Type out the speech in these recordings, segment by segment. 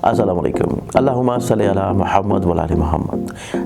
अस्सलाम वालेकुम। अल्लाहुम्मा सल्ली अला मुहम्मद व आले मोहम्मद।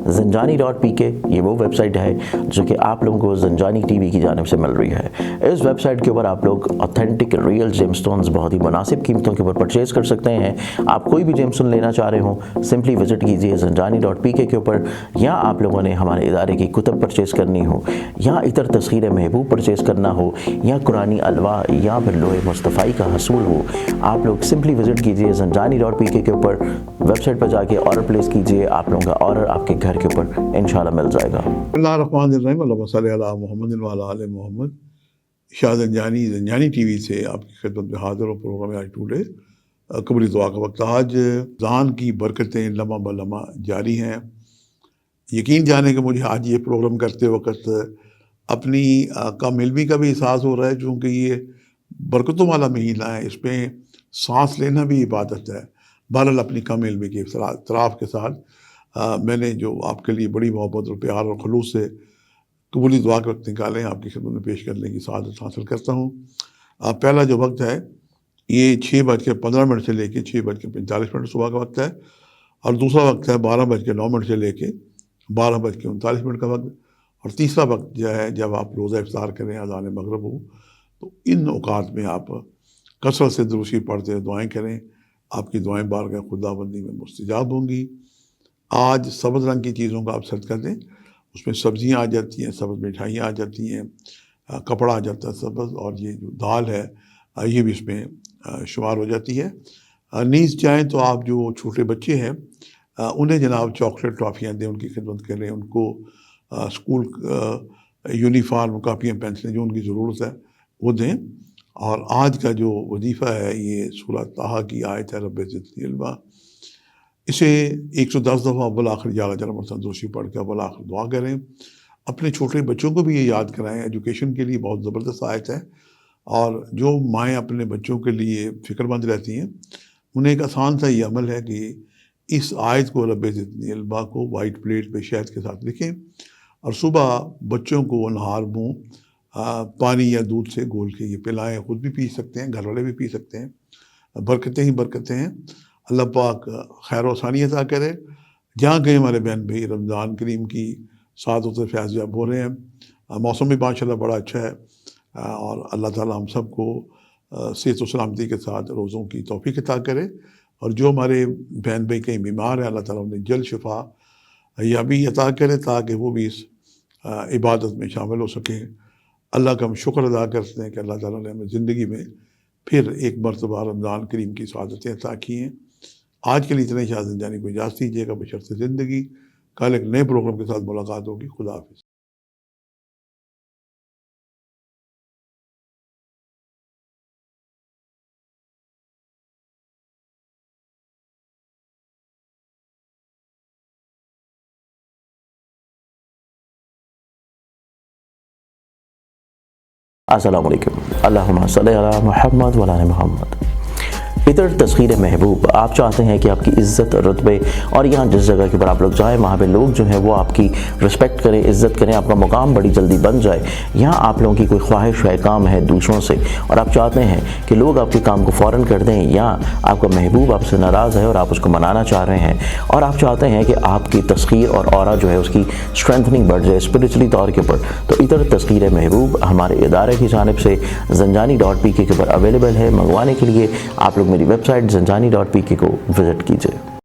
ज़ंजानी.pk ये वो वेबसाइट है जो कि आप लोगों को ज़ंजानी टीवी की जानिब से मिल रही है। इस वेबसाइट के ऊपर आप लोग ऑथेंटिक रियल जेमस्टोन्स बहुत ही मुनासिब कीमतों के ऊपर परचेज़ कर सकते हैं। आप कोई भी जेमस्टोन लेना चाह रहे हो सिंपली विज़िट कीजिए ज़ंजानी.pk के ऊपर, या आप लोगों ने हमारे इदारे की कुतब परचेज़ करनी हो, या इतर तस्खीर महबूब परचेज़ करना हो, या कुरानी अलवा या फिर लोहे मुस्तफ़ाई का हसूल हो, आप लोग सिंपली विज़िट कीजिए ज़ंजानी.pk के ऊपर। वेबसाइट पर जाके ऑर्डर प्लेस कीजिए, आप लोगों का ऑर्डर आपके घर के ऊपर इंशाल्लाह मिल जाएगा। मोहम्मद शाह ज़ंजानी टीवी से आपकी खिदमत में हाज़िर और प्रोग्राम आज टुडे कबूल दुआ का वक्त। आज ज़ान की बरकतें लम्हा ब लम्हा जारी हैं। यकीन जाने कि मुझे आज ये प्रोग्राम करते वक्त अपनी कम इल्मी का भी एहसास हो रहा है, चूँकि ये बरकतों वाला महीना है, इसमें सांस लेना भी इबादत है। बहरहाल अपनी कम इल्मी के इतराफ़ के साथ मैंने जो आपके लिए बड़ी मोहब्बत और प्यार और खलूस से कबूली दुआ के वक्त निकाले हैं, आपकी खिदमत में पेश करने की सआदत हासिल करता हूँ। पहला जो वक्त है ये 6:15 से लेके 6:45 सुबह का वक्त है, और दूसरा वक्त है 12:09 से लेके 12:39 का वक्त, और तीसरा वक्त जो है जब आप रोज़ा इफ्तार करें, अज़ान मगरिब हो, तो इन औकात में आप कसरत से दुरूशी पढ़ते हुए दुआएँ करें। आपकी दुआएँ बारगाह खुदाबंदी में मुस्तजाब होंगी। आज सब्ज़ रंग की चीज़ों का आप सर्च कर दें, उसमें सब्ज़ियाँ आ जाती हैं, सब्ज़ मिठाइयाँ आ जाती हैं, कपड़ा आ जाता है सब्ज़, और ये जो दाल है ये भी इसमें शुमार हो जाती है। नीज़ चाहें तो आप जो छोटे बच्चे हैं उन्हें जनाब चॉकलेट टॉफ़ियाँ दें, उनकी खिदमत करें, उनको स्कूल यूनिफार्म, कापियाँ, पेंसिलें जो उनकी ज़रूरत है वो दें। और आज का जो वजीफ़ा है ये सूरह ताहा की आयत है, रब्बि ज़िदनी इल्मा। इसे 110 दफ़ा अव्वल आखिर 11 मरतबा दुरूशी पढ़ के अव्वल आखिर दुआ करें। अपने छोटे बच्चों को भी ये याद कराएं, एजुकेशन के लिए बहुत ज़बरदस्त आयत है, और जो माएँ अपने बच्चों के लिए फ़िक्रमंद रहती हैं उन्हें एक आसान सा ये अमल है कि इस आयत को, रब्बि ज़िदनी इल्मा को, वाइट प्लेट पे शहद के साथ लिखें, और सुबह बच्चों को नहार मुँह पानी या दूध से घोल के ये पिलाएं। ख़ुद भी पी सकते हैं, घर वाले भी पी सकते हैं। बरकतें ही बरकतें हैं। अल्लाह पाक खैर व आसानी अता करे। जहाँ कहीं हमारे बहन भाई रमज़ान करीम की सादत से फैज़याब हो रहे हैं, मौसम भी माशाल्लाह बड़ा अच्छा है, और अल्लाह ताला हम सबको सेहत व सलामती के साथ रोज़ों की तौफ़ीक़ अता करे। और जो हमारे बहन भाई कहीं बीमार हैं, अल्लाह ताला उन्हें जल्द शिफा या भी अता करे, ताकि वो भी इस इबादत में शामिल हो सकें। अल्लाह का हम शुक्र अदा करते हैं कि अल्लाह ताला ने हमें ज़िंदगी में फिर एक मरतबा रमज़ान करीम की सआदतें अता की हैं। आज के लिए इतना ही। शाह ज़ंजानी को इजाज़त दीजिएगा बशर्ते ज़िंदगी। कल एक नए प्रोग्राम के साथ मुलाकात होगी। खुदा हाफ़िज़। अस्सलाम वालेकुम। अल्लाहुम्मा सल्ली अला मुहम्मद व आले मोहम्मद। इतर तस्खीर महबूब, आप चाहते हैं कि आपकी इज़्ज़त, रुतबे, और यहाँ जिस जगह के ऊपर आप लोग जाएँ वहाँ पे लोग जो हैं वो आपकी रिस्पेक्ट करें, इज़्ज़त करें, आपका मुकाम बड़ी जल्दी बन जाए। यहाँ आप लोगों की कोई ख्वाहिश है, काम है दूसरों से, और आप चाहते हैं कि लोग आपके काम को फ़ौरन कर दें, या आपका महबूब आपसे नाराज़ है और आप उसको मनाना चाह रहे हैं, और आप चाहते हैं कि आपकी तस्खीर और ऑरा जो है उसकी स्ट्रेंथनिंग बढ़ जाए स्पिरिचुअली तौर के ऊपर, तो इतर तस्खीर महबूब हमारे इदारे की जानिब से ज़ंजानी.pk के ऊपर अवेलेबल है। मंगवाने के लिए आप लोग मेरी वेबसाइट ज़ंजानी.pk को विज़िट कीजिए।